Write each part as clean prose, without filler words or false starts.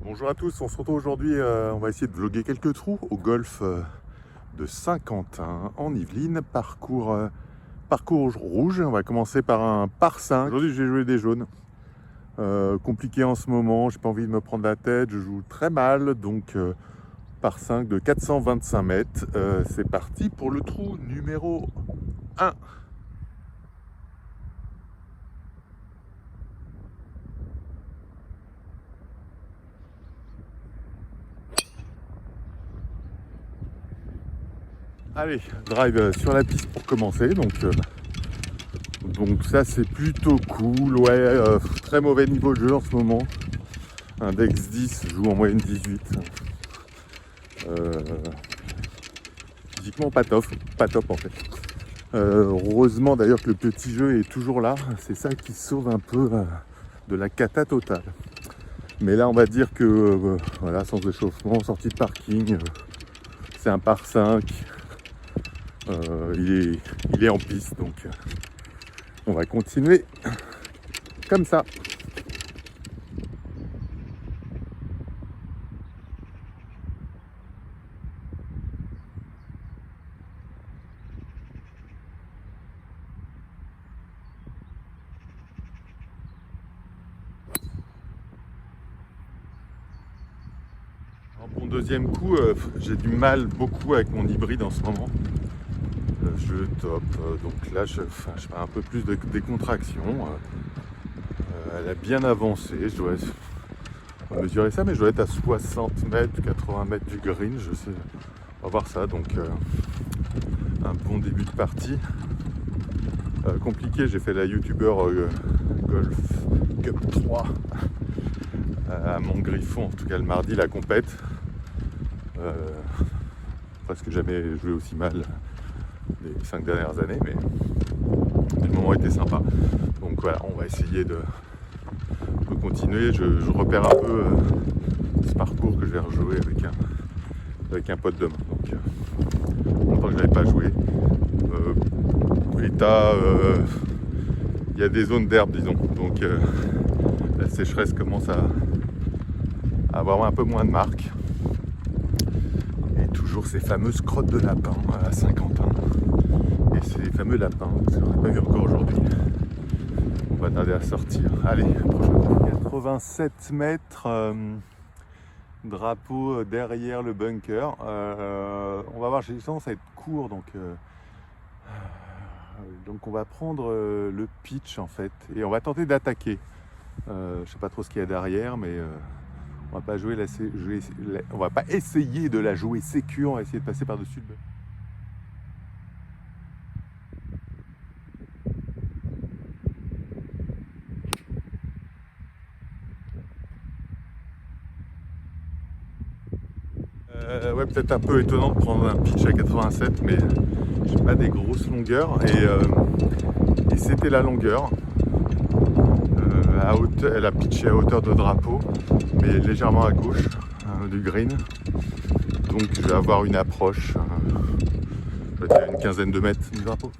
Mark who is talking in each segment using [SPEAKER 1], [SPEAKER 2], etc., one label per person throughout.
[SPEAKER 1] Bonjour à tous, on se retrouve aujourd'hui, on va essayer de vlogger quelques trous au golfe de Saint-Quentin en Yvelines, parcours rouge. On va commencer par un par 5. Aujourd'hui j'ai joué des jaunes, compliqué en ce moment, j'ai pas envie de me prendre la tête, je joue très mal, donc par 5 de 425 mètres. C'est parti pour le trou numéro 1. Allez, drive sur la piste pour commencer, donc ça c'est plutôt cool, ouais, très mauvais niveau de jeu en ce moment. Index 10, joue en moyenne 18. Physiquement pas top en fait. Heureusement d'ailleurs que le petit jeu est toujours là, c'est ça qui sauve un peu de la cata totale. Mais là on va dire que voilà, sans échauffement, sortie de parking, c'est un par 5. Il est en piste, donc on va continuer comme ça. Pour mon deuxième coup, j'ai du mal beaucoup avec mon hybride en ce moment. Je top, donc là je fais un peu plus de décontraction. Elle a bien avancé, je dois mesurer ça, mais je dois être à 60 mètres, 80 mètres du green, je sais. On va voir ça, donc un bon début de partie. Compliqué, j'ai fait la youtubeur Golf Cup 3 à Montgriffon, en tout cas le mardi, la compète. Presque jamais joué aussi mal les 5 dernières années, mais le moment était sympa. Donc voilà, on va essayer de continuer. Je repère un peu ce parcours que je vais rejouer avec un pote demain. Donc longtemps que je n'avais pas joué. Il y a des zones d'herbe, disons. Donc la sécheresse commence à avoir un peu moins de marques. Et toujours ces fameuses crottes de lapin à Saint-Quentin. Et ces fameux lapins, on n'a pas vu encore aujourd'hui. On va tarder à sortir. Allez, prochaine. 87 mètres, drapeau derrière le bunker. On va voir, j'ai tendance à être court, donc on va prendre le pitch en fait. Et on va tenter d'attaquer. Je sais pas trop ce qu'il y a derrière, mais on va pas on va pas essayer de la jouer sécure, on va essayer de passer par-dessus le bunker. Ouais, peut-être un peu étonnant de prendre un pitch à 87, mais j'ai pas des grosses longueurs et c'était la longueur. Elle a pitché à hauteur de drapeau, mais légèrement à gauche du green. Donc je vais avoir une approche, je vais dire une quinzaine de mètres du drapeau.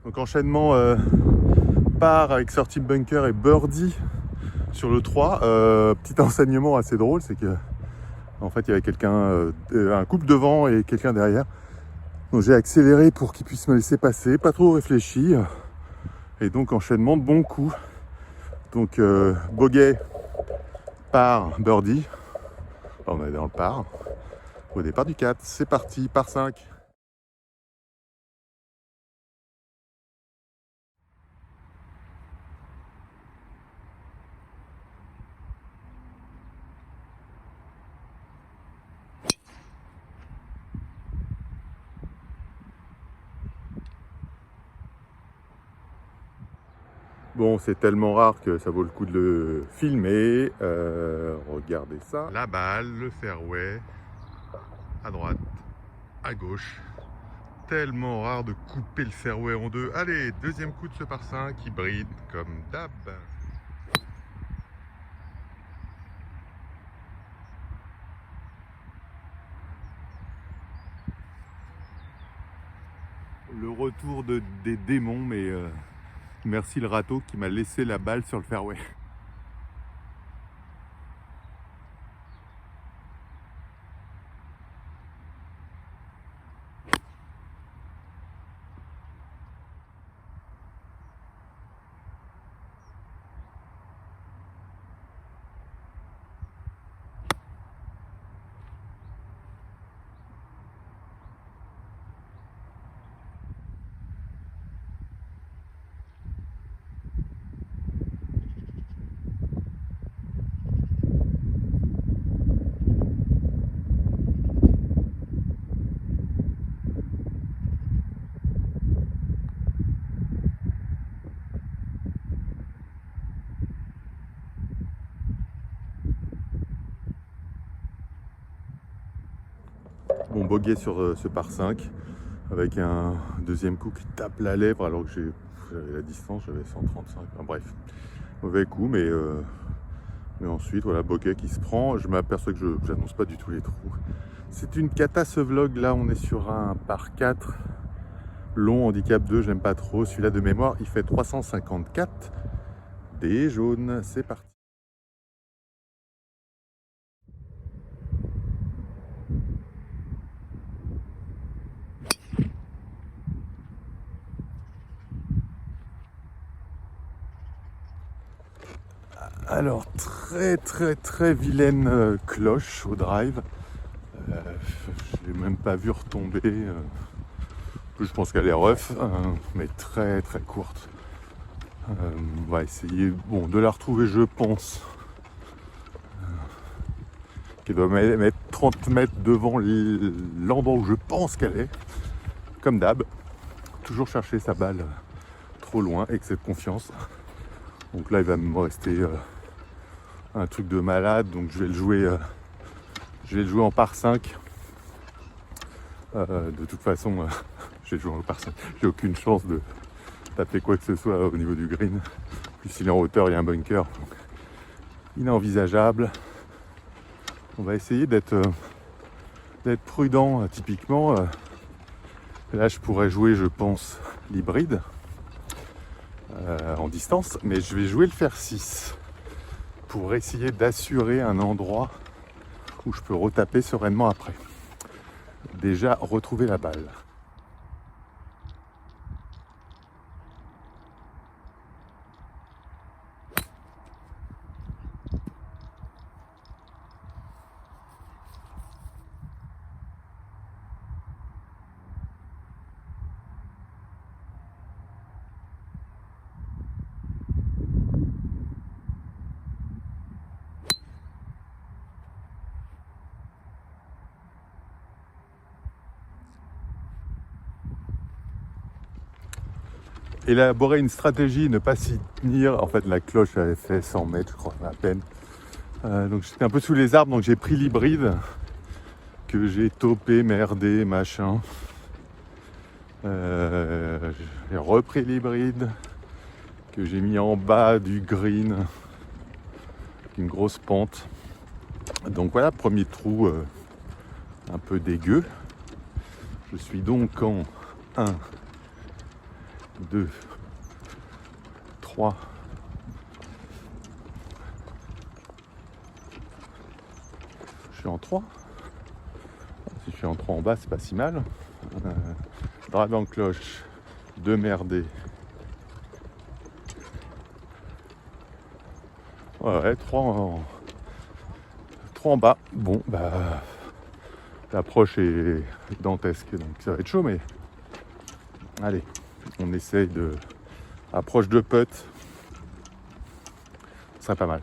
[SPEAKER 1] Donc enchaînement par avec sortie bunker et birdie sur le 3. Petit enseignement assez drôle, c'est que en fait il y avait quelqu'un, un couple devant et quelqu'un derrière. Donc j'ai accéléré pour qu'il puisse me laisser passer, pas trop réfléchi. Et donc enchaînement de bons coups. Donc bogey par birdie. On est dans le par. Au départ du 4, c'est parti, par 5. Bon, c'est tellement rare que ça vaut le coup de le filmer. Regardez ça. La balle, le fairway, à droite, à gauche. Tellement rare de couper le fairway en deux. Allez, deuxième coup de ce par 5, hybride, comme d'hab. Le retour des démons, mais merci le râteau qui m'a laissé la balle sur le fairway. Bon, bogey sur ce par 5 avec un deuxième coup qui tape la lèvre alors que j'avais la distance, j'avais 135. Enfin, bref, mauvais coup, mais ensuite voilà, bogey qui se prend. Je m'aperçois que je n'annonce pas du tout les trous. C'est une cata ce vlog. Là, on est sur un par 4 long, handicap 2, j'aime pas trop. Celui-là de mémoire, il fait 354. Des jaunes, c'est parti. Alors, très vilaine cloche au drive. Je l'ai même pas vu retomber. Je pense qu'elle est rough, mais très courte. On va essayer de la retrouver, je pense. Qui doit mettre 30 mètres devant l'endroit où je pense qu'elle est. Comme d'hab, toujours chercher sa balle trop loin, excès de confiance. Donc là, il va me rester un truc de malade, donc je vais le jouer en par 5. De toute façon, je vais le jouer en par 5. J'ai aucune chance de taper quoi que ce soit au niveau du green. Puis s'il est en hauteur, il y a un bunker. Donc, inenvisageable. On va essayer d'être prudent. Typiquement, là, je pourrais jouer, je pense, l'hybride en distance, mais je vais jouer le fer 6 pour essayer d'assurer un endroit où je peux retaper sereinement après. Déjà, retrouver la balle. Élaborer une stratégie, ne pas s'y tenir. En fait, la cloche avait fait 100 mètres, je crois, à peine. Donc j'étais un peu sous les arbres, donc j'ai pris l'hybride que j'ai topé, merdé, machin. J'ai repris l'hybride que j'ai mis en bas du green, une grosse pente. Donc voilà, premier trou un peu dégueu. Je suis donc en 1, 2, 3. Je suis en 3. Si je suis en 3 en bas, c'est pas si mal. Drap en cloche, 2 merdés. Ouais, 3 en bas. Bon, bah, l'approche est dantesque, donc ça va être chaud, mais allez, on essaye de approche de putt. Ce serait pas mal.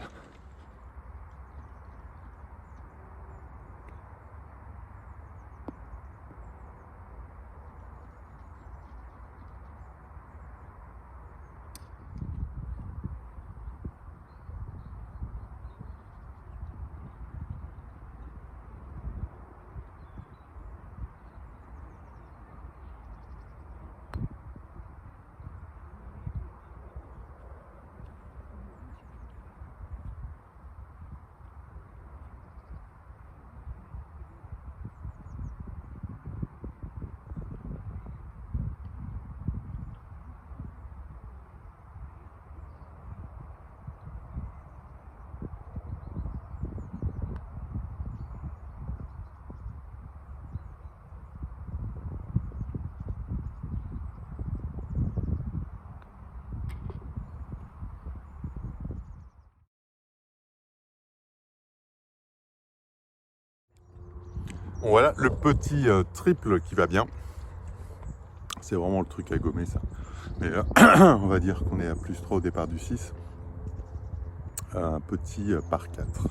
[SPEAKER 1] Bon, voilà le petit triple qui va bien. C'est vraiment le truc à gommer ça. Mais on va dire qu'on est à plus 3 au départ du 6. Un petit par 4.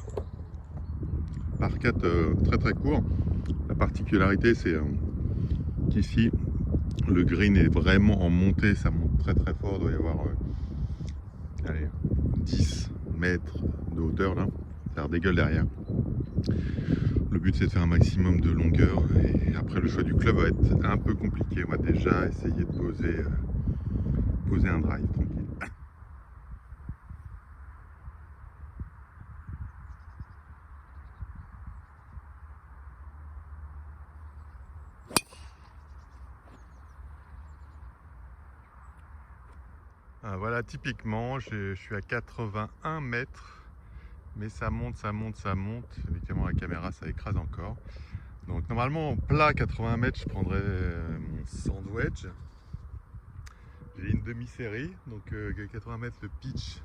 [SPEAKER 1] Par 4 très très court. La particularité c'est qu'ici le green est vraiment en montée, ça monte très très fort, il doit y avoir allez, 10 mètres de hauteur là, ça dégueule derrière. Le but c'est de faire un maximum de longueur et après le choix du club va être un peu compliqué. On va déjà essayer de poser un drive tranquille. Voilà, typiquement je suis à 81 mètres. Mais ça monte, ça monte, ça monte. Évidemment, la caméra, ça écrase encore. Donc, normalement, en plat, 80 mètres, je prendrais mon sandwich. J'ai une demi-série, donc 80 mètres le pitch.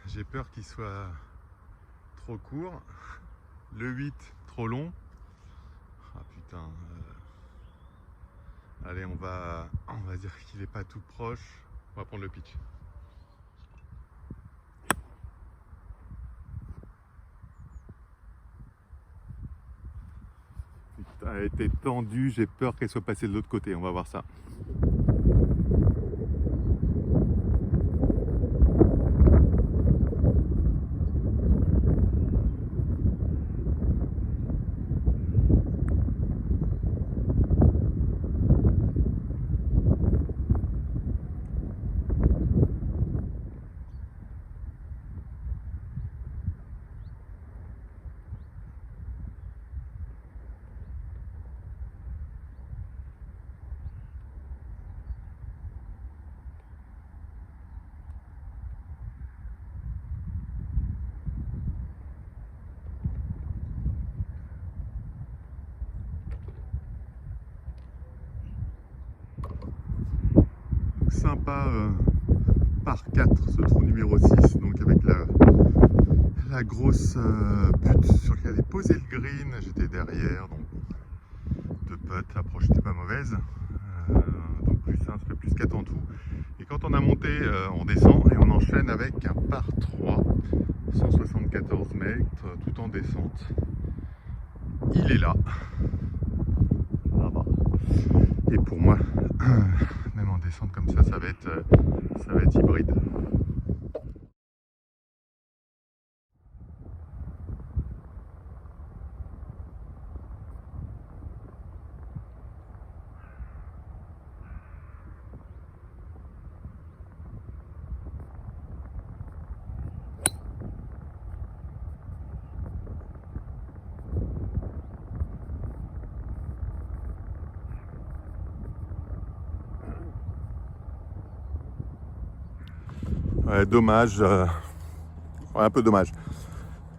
[SPEAKER 1] J'ai peur qu'il soit trop court. Le 8, trop long. Ah putain. Allez, on va dire qu'il n'est pas tout proche. On va prendre le pitch. Elle a été tendue, j'ai peur qu'elle soit passée de l'autre côté, on va voir ça. Sympa par 4 ce trou numéro 6, donc avec la grosse butte sur laquelle est posé le green. J'étais derrière, donc de putt, l'approche n'était pas mauvaise, donc plus 1, ça fait plus 4 en tout. Et quand on a monté, on descend et on enchaîne avec un par 3, 174 mètres, tout en descente. Il est là, là-bas. Et pour moi, même en descente comme ça, ça va être hybride. Ouais, dommage. Ouais, un peu dommage.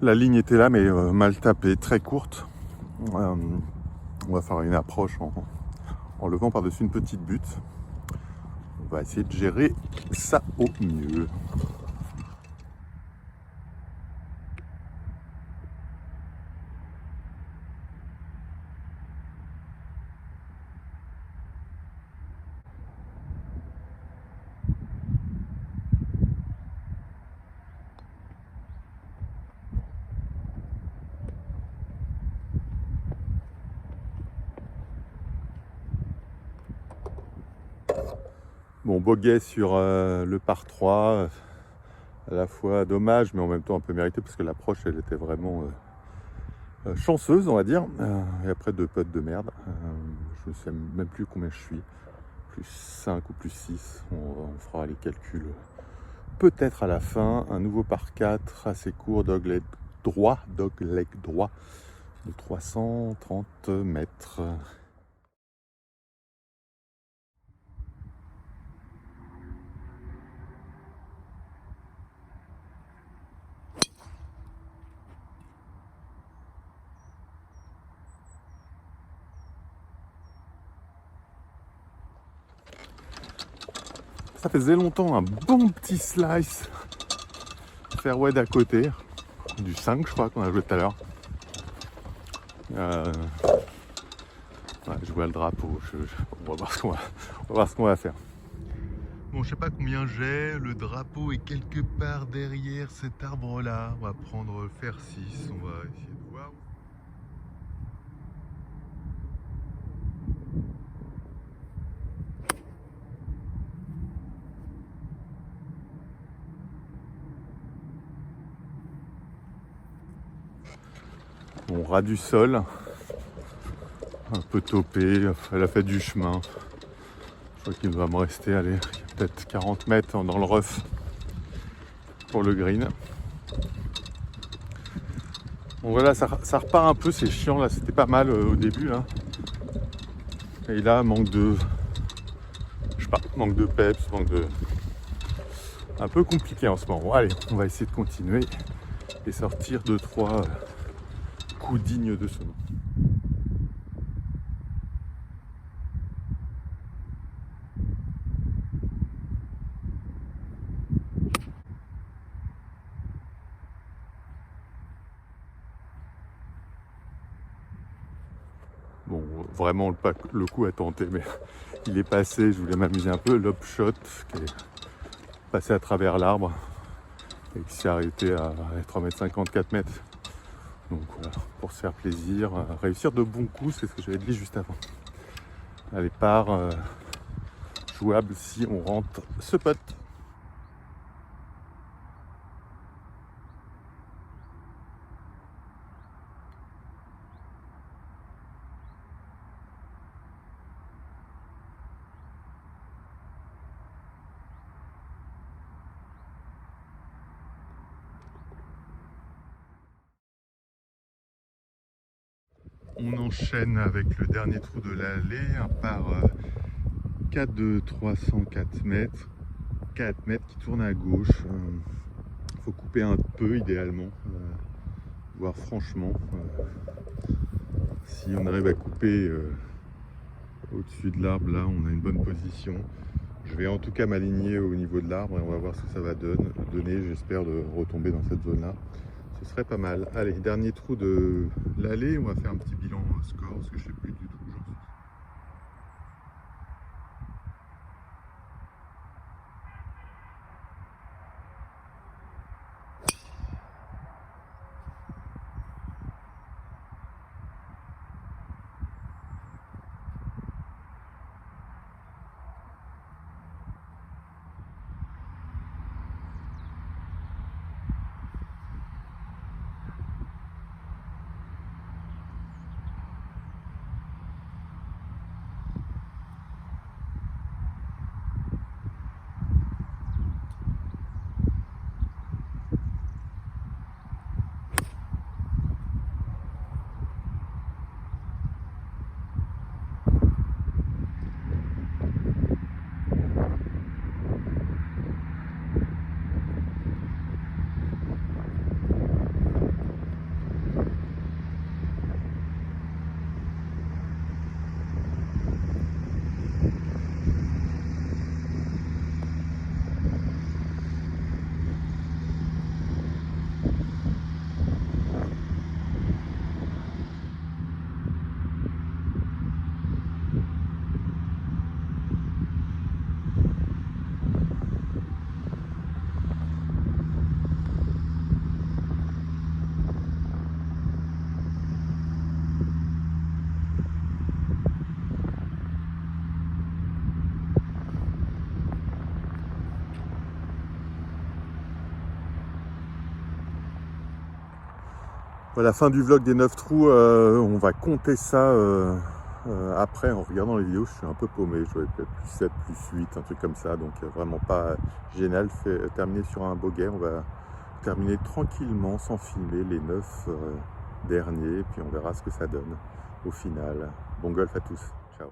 [SPEAKER 1] La ligne était là, mais mal tapée, très courte. On va faire une approche en levant par-dessus une petite butte. On va essayer de gérer ça au mieux. Bon, bogey sur le par 3, à la fois dommage, mais en même temps un peu mérité, parce que l'approche, elle était vraiment chanceuse, on va dire. Et après, 2 putts de merde. Je ne sais même plus combien je suis. Plus 5 ou plus 6. On fera les calculs peut-être à la fin. Un nouveau par 4, assez court, dogleg droit de 330 mètres. Ça faisait longtemps, un bon petit slice fairway d'à côté, du 5 je crois qu'on a joué tout à l'heure. Ouais, je vois le drapeau, on va voir ce qu'on va faire. Bon, je sais pas combien j'ai, le drapeau est quelque part derrière cet arbre là. On va prendre fer 6, on va essayer de voir. Bon, ras du sol, un peu topé, elle a fait du chemin. Je crois qu'il va me rester, allez, peut-être 40 mètres dans le rough pour le green. Bon voilà, ça repart un peu, c'est chiant là, c'était pas mal au début là. Et là, manque de peps, un peu compliqué en ce moment. Bon, allez, on va essayer de continuer et sortir 2-3 coups dignes de ce nom. Bon, vraiment le coup à tenter, mais il est passé, je voulais m'amuser un peu. Lob shot qui est passé à travers l'arbre et qui s'est arrêté à 3,50 m, 4 mètres. Donc voilà, pour se faire plaisir, réussir de bons coups, c'est ce que j'avais dit juste avant. Allez, part jouable si on rentre ce putt. On enchaîne avec le dernier trou de l'allée, un par 4 de 304 mètres, 4 mètres qui tourne à gauche. Il faut couper un peu idéalement, voire franchement. Si on arrive à couper au-dessus de l'arbre, là on a une bonne position. Je vais en tout cas m'aligner au niveau de l'arbre et on va voir ce que ça va donner. J'espère de retomber dans cette zone là. Ce serait pas mal. Allez, dernier trou de l'allée, on va faire un petit bilan score parce que je sais plus du tout où j'en suis. Voilà, fin du vlog des 9 trous. On va compter ça après en regardant les vidéos. Je suis un peu paumé, je dois être plus 7, plus 8, un truc comme ça. Donc vraiment pas génial. Terminer sur un beau gain. On va terminer tranquillement sans filmer les 9 derniers. Puis on verra ce que ça donne au final. Bon golf à tous. Ciao.